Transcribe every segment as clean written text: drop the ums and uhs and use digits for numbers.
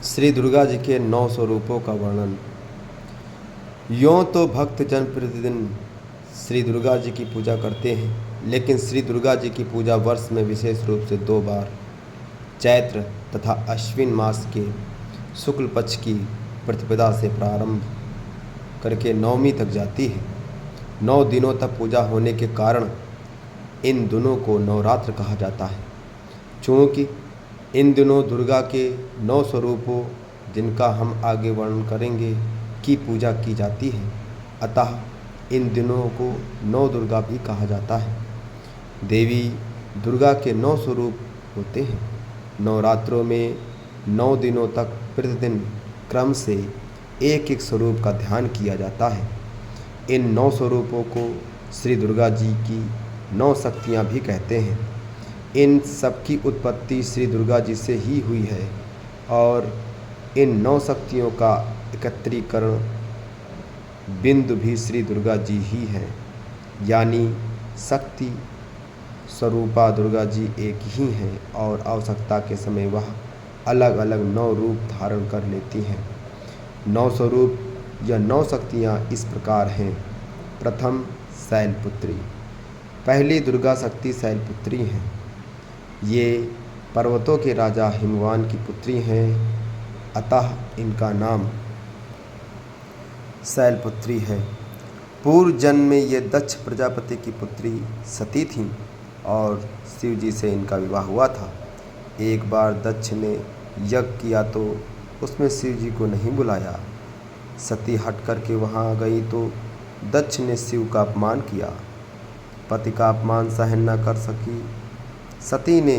श्री दुर्गा जी के 9 स्वरूपों का वर्णन। यों तो भक्तजन प्रतिदिन श्री दुर्गा जी की पूजा करते हैं, लेकिन श्री दुर्गा जी की पूजा वर्ष में विशेष रूप से 2 बार चैत्र तथा अश्विन मास के शुक्ल पक्ष की प्रतिपदा से प्रारंभ करके नवमी तक जाती है। 9 दिनों तक पूजा होने के कारण इन दिनों को नवरात्र कहा जाता है। चूँकि इन दिनों दुर्गा के 9 स्वरूपों, जिनका हम आगे वर्णन करेंगे, की पूजा की जाती है, अतः इन दिनों को 9 दुर्गा भी कहा जाता है। देवी दुर्गा के 9 स्वरूप होते हैं। नवरात्रों में 9 दिनों तक प्रतिदिन क्रम से एक एक स्वरूप का ध्यान किया जाता है। इन 9 स्वरूपों को श्री दुर्गा जी की 9 शक्तियाँ भी कहते हैं। इन सब की उत्पत्ति श्री दुर्गा जी से ही हुई है और इन 9 शक्तियों का एकत्रीकरण बिंदु भी श्री दुर्गा जी ही हैं, यानी शक्ति स्वरूपा दुर्गा जी एक ही हैं और आवश्यकता के समय वह अलग अलग 9 रूप धारण कर लेती हैं। 9 स्वरूप या 9 शक्तियाँ इस प्रकार हैं। प्रथम, शैलपुत्री। पहली दुर्गा शक्ति शैलपुत्री हैं। ये पर्वतों के राजा हिमवान की पुत्री हैं, अतः इनका नाम शैलपुत्री है। पूर्व जन्म में ये दक्ष प्रजापति की पुत्री सती थीं और शिव जी से इनका विवाह हुआ था। एक बार दक्ष ने यज्ञ किया तो उसमें शिव जी को नहीं बुलाया। सती हट करके वहाँ गई तो दक्ष ने शिव का अपमान किया। पति का अपमान सहन न कर सकी सती ने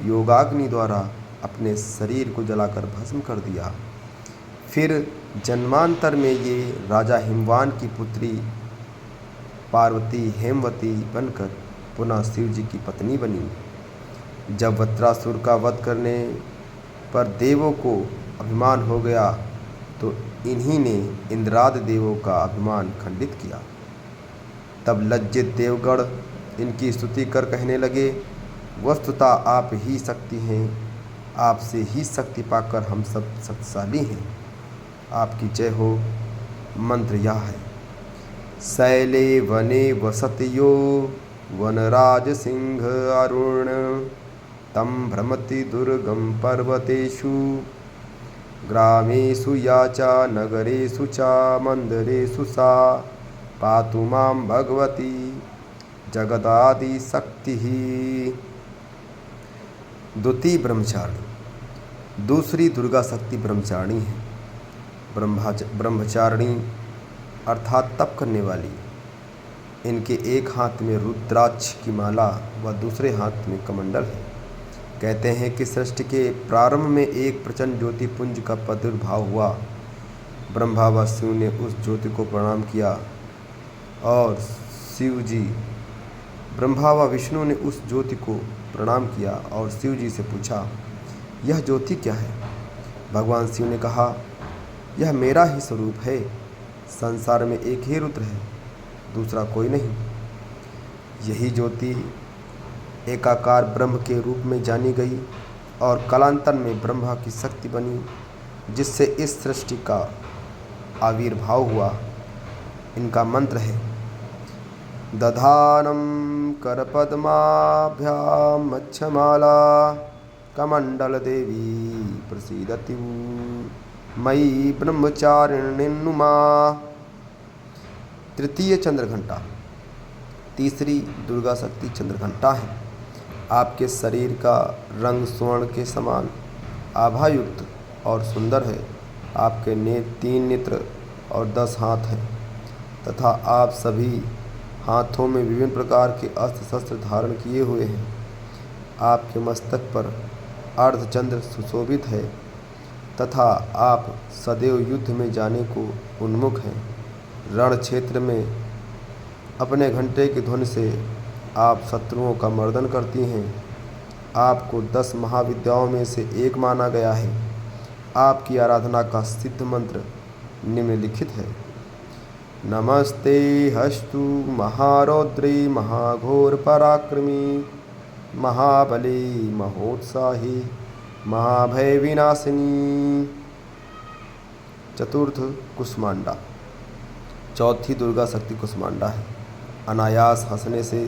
योगाग्नि द्वारा अपने शरीर को जलाकर भस्म कर दिया। फिर जन्मांतर में ये राजा हिमवान की पुत्री पार्वती हेमवती बनकर पुनः शिव जी की पत्नी बनी। जब वज्रासुर का वध करने पर देवों को अभिमान हो गया तो इन्हीं ने इंद्रादि देवों का अभिमान खंडित किया। तब लज्जित देवगण इनकी स्तुति कर कहने लगे, वस्तुतः आप ही शक्ति हैं, आपसे ही शक्ति पाकर हम सब शक्तिशाली हैं। आपकी जय हो। मंत्र यह है। शैले वने वसति यो वनराज सिंह अरुण तं भ्रमति दुर्गम पर्वतेषु ग्रामेषु या च नगरेषु च मंदिरेषु सा पातु मां भगवती जगदादि शक्ति। द्वितीय, ब्रह्मचारिणी। दूसरी दुर्गा शक्ति ब्रह्मचारिणी है। ब्रह्मचारिणी अर्थात तप करने वाली। इनके एक हाथ में रुद्राक्ष की माला व दूसरे हाथ में कमंडल है। कहते हैं कि सृष्टि के प्रारंभ में एक प्रचंड ज्योति पुंज का प्रादुर्भाव हुआ। ब्रह्मा व शिव ने उस ज्योति को प्रणाम किया और ब्रह्मा व विष्णु ने उस ज्योति को प्रणाम किया और शिव जी से पूछा, यह ज्योति क्या है? भगवान शिव ने कहा, यह मेरा ही स्वरूप है। संसार में एक ही रुद्र है, दूसरा कोई नहीं। यही ज्योति एकाकार ब्रह्म के रूप में जानी गई और कालांतर में ब्रह्मा की शक्ति बनी, जिससे इस सृष्टि का आविर्भाव हुआ। इनका मंत्र है, दधानं करपद्माभ्यां मच्छमाला कमंडल देवी प्रसीदति मयि ब्रह्मचारिणीनुमा। तृतीय, चंद्रघंटा। तीसरी दुर्गा शक्ति चंद्रघंटा है। आपके शरीर का रंग स्वर्ण के समान आभायुक्त और सुंदर है। आपके 3 नेत्र और 10 हाथ हैं तथा आप सभी हाथों में विभिन्न प्रकार के अस्त्र शस्त्र धारण किए हुए हैं। आपके मस्तक पर अर्धचंद्र सुशोभित है तथा आप सदैव युद्ध में जाने को उन्मुख हैं। रण क्षेत्र में अपने घंटे की ध्वनि से आप शत्रुओं का मर्दन करती हैं। आपको 10 महाविद्याओं में से एक माना गया है। आपकी आराधना का सिद्ध मंत्र निम्नलिखित है। नमस्ते हस्तु महारौद्री महाघोर पराक्रमी महाबली महोत्साही महाभय विनाशिनी। चतुर्थ कुष्मांडा, चौथी दुर्गा शक्ति कुष्मांडा है। अनायास हंसने से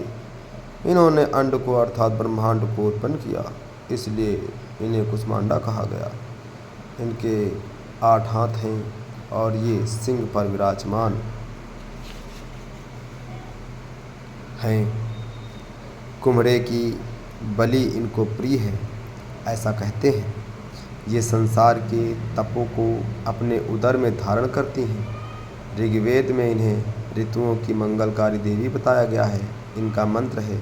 इन्होंने अंड को अर्थात ब्रह्मांड को उत्पन्न किया, इसलिए इन्हें कुष्मांडा कहा गया। इनके 8 हाथ हैं और ये सिंह पर विराजमान हैं। कुम्हरे की बलि इनको प्रिय है, ऐसा कहते हैं। ये संसार के तपों को अपने उदर में धारण करती हैं। ऋग्वेद में इन्हें ऋतुओं की मंगलकारी देवी बताया गया है। इनका मंत्र है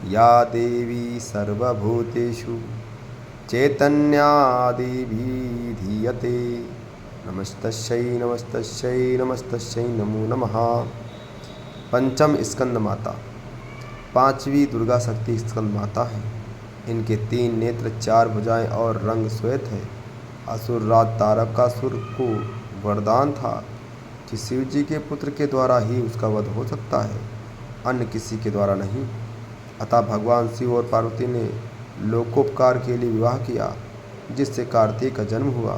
या देवी सर्वभूतेषु चैतन्यादिधीयते नमस्तस्यै नमस्तस्यै नमस्तस्यै नमो नमः। पंचम स्कंद माता, 5वीं दुर्गा शक्ति स्कंद माता है। इनके 3 नेत्र, 4 भुजाएं और रंग श्वेत है। असुर राज तारकासुर को वरदान था कि शिव जी के पुत्र के द्वारा ही उसका वध हो सकता है, अन्य किसी के द्वारा नहीं। अतः भगवान शिव और पार्वती ने लोकोपकार के लिए विवाह किया, जिससे कार्तिक का जन्म हुआ।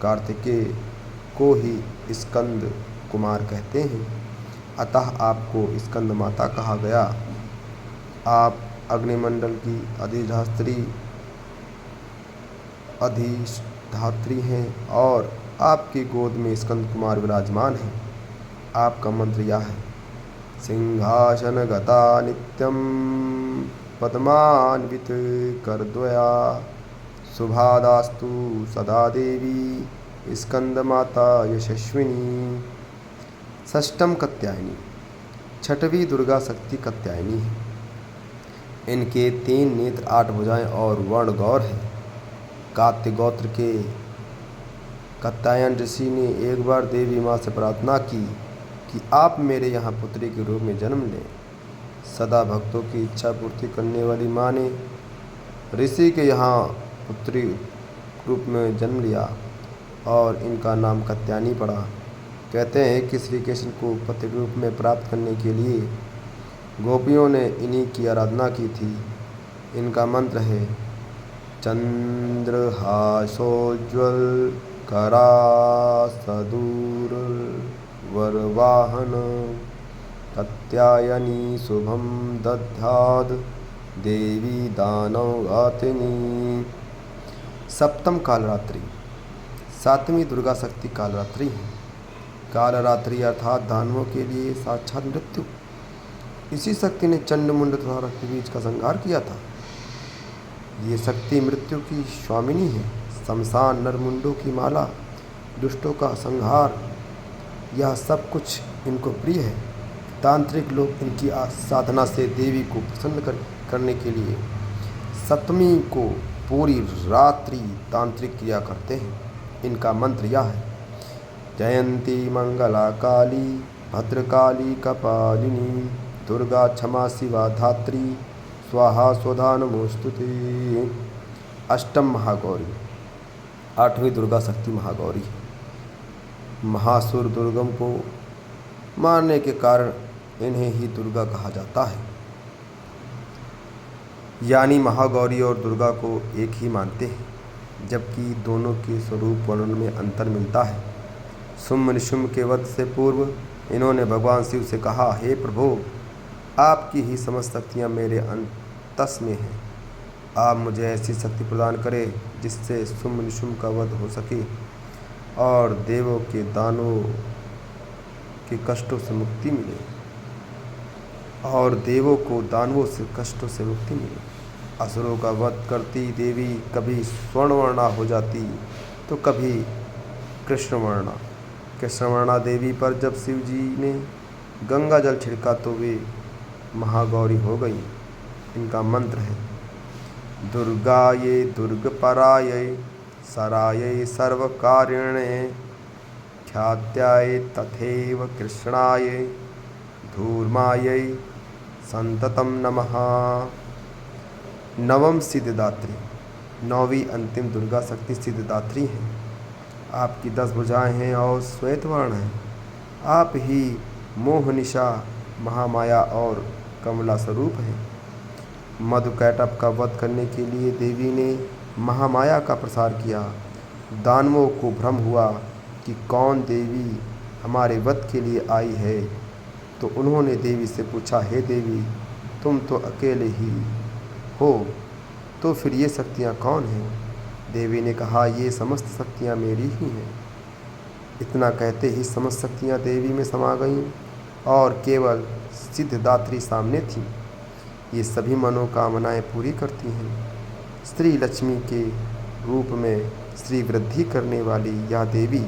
कार्तिकेय को ही स्कंद कुमार कहते हैं, अतः आपको स्कंद माता कहा गया। आप अग्निमंडल की अधिष्ठात्री हैं और आपकी गोद में स्कंद कुमार विराजमान हैं। आपका मंत्र यह है सिंहासन गता नित्यम पद्मान्वित करद्वया शुभादास्तु सदा देवी स्कंद माता यशस्विनी। षष्ठम कात्यायनी, 6वीं दुर्गा शक्ति कात्यायनी है। इनके 3 नेत्र, 8 भुजाएं और वर्ण गौर है। कात्य गोत्र के कात्यायन ऋषि ने एक बार देवी माँ से प्रार्थना की कि आप मेरे यहाँ पुत्री के रूप में जन्म लें। सदा भक्तों की इच्छा पूर्ति करने वाली माँ ने ऋषि के यहाँ पुत्री रूप में जन्म लिया और इनका नाम कात्यायनी पड़ा। कहते हैं कि श्री कृष्ण को पति रूप में प्राप्त करने के लिए गोपियों ने इन्हीं की आराधना की थी। इनका मंत्र है चंद्रहासोज्ज्वल करासदूर वरवाहन कात्यायनी शुभम दद्याद देवी दानव घातिनी। सप्तम कालरात्रि, 7वीं दुर्गा शक्ति कालरात्रि है। कालरात्रि अर्थात दानवों के लिए साक्षात मृत्यु। इसी शक्ति ने चंडमुंड तथा रक्तबीज का संहार किया था। ये शक्ति मृत्यु की स्वामिनी है। शमशान, नरमुंडों की माला, दुष्टों का संहार, यह सब कुछ इनको प्रिय है। तांत्रिक लोग इनकी साधना से देवी को प्रसन्न करने के लिए सप्तमी को पूरी रात्रि तांत्रिक क्रिया करते हैं। इनका मंत्र यह है जयंती मंगला काली भद्रकाली कपालिनी दुर्गा क्षमा शिवा धात्री स्वाहा स्वधा नमोस्तुते। अष्टम महागौरी, 8वीं दुर्गा शक्ति महागौरी। महासुर दुर्गम को मारने के कारण इन्हें ही दुर्गा कहा जाता है। यानी महागौरी और दुर्गा को एक ही मानते हैं, जबकि दोनों के स्वरूप वर्णन में अंतर मिलता है। शुम्भ निशुम्भ के वध से पूर्व इन्होंने भगवान शिव से कहा, हे प्रभु, आपकी ही समस्त शक्तियाँ मेरे अंतस में हैं। आप मुझे ऐसी शक्ति प्रदान करें जिससे शुम्भ निशुम्भ का वध हो सके और देवों के दानों के कष्टों से मुक्ति मिले और देवों को दानवों से कष्टों से मुक्ति मिले। असुरों का वध करती देवी कभी स्वर्णवर्णा हो जाती तो कभी कृष्णवर्णा। कृष्णवर्णा देवी पर जब शिव जी ने गंगा जल छिड़का तो वे महागौरी हो गई। इनका मंत्र है दुर्गाये दुर्गपराये सराये सर्वकारिणे ख्यात्याये तथैव कृष्णाये धूर्माये संततम नमः। नवम सिद्धदात्री, 9वीं अंतिम दुर्गा शक्ति सिद्धदात्री है। आपकी 10 भुजाएं हैं और श्वेत वर्ण है। आप ही मोहनिशा, महामाया और कमला स्वरूप हैं। मधुकैटभ का वध करने के लिए देवी ने महामाया का प्रसार किया। दानवों को भ्रम हुआ कि कौन देवी हमारे वध के लिए आई है। तो उन्होंने देवी से पूछा, हे देवी, तुम तो अकेले ही हो, तो फिर ये शक्तियाँ कौन हैं? देवी ने कहा, ये समस्त शक्तियाँ मेरी ही हैं। इतना कहते ही समस्त शक्तियाँ देवी में समा गईं और केवल सिद्धदात्री सामने थीं। ये सभी मनोकामनाएं पूरी करती हैं। श्री लक्ष्मी के रूप में श्री वृद्धि करने वाली यह देवी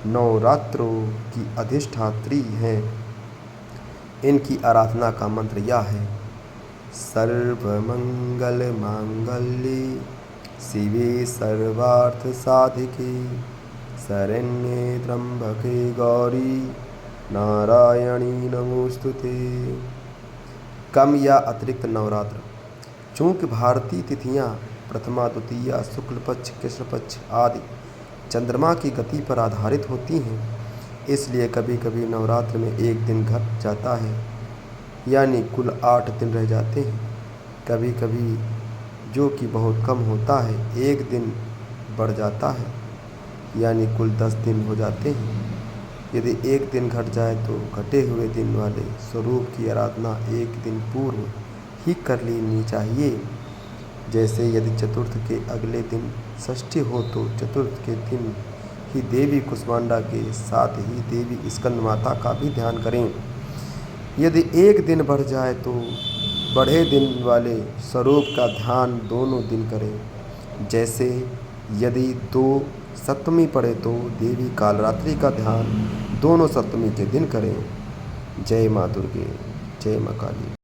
नवरात्रों की अधिष्ठात्री हैं। इनकी आराधना का मंत्र यह है, सर्वमंगल मांगल्ये शिवे सर्वार्थ साधिके शरण्ये त्र्यंबके गौरी नारायणी नमोस्तुते। कम या अतिरिक्त नवरात्र। चूँकि भारतीय तिथियाँ प्रथमा, द्वितीया, शुक्ल पक्ष, कृष्ण पक्ष आदि चंद्रमा की गति पर आधारित होती हैं, इसलिए कभी कभी नवरात्र में एक दिन घट जाता है, यानी कुल 8 दिन रह जाते हैं। कभी कभी, जो कि बहुत कम होता है, एक दिन बढ़ जाता है, यानी कुल 10 दिन हो जाते हैं। यदि एक दिन घट जाए तो घटे हुए दिन वाले स्वरूप की आराधना एक दिन पूर्व ही कर लेनी चाहिए। जैसे यदि चतुर्थ के अगले दिन षष्ठी हो तो चतुर्थ के दिन ही देवी कुष्मांडा के साथ ही देवी स्कंद माता का भी ध्यान करें। यदि एक दिन बढ़ जाए तो बढ़े दिन वाले स्वरूप का ध्यान दोनों दिन करें। जैसे यदि 2 सप्तमी पड़े तो देवी कालरात्रि का ध्यान दोनों सप्तमी के दिन करें। जय माँ दुर्गे, जय माँ काली।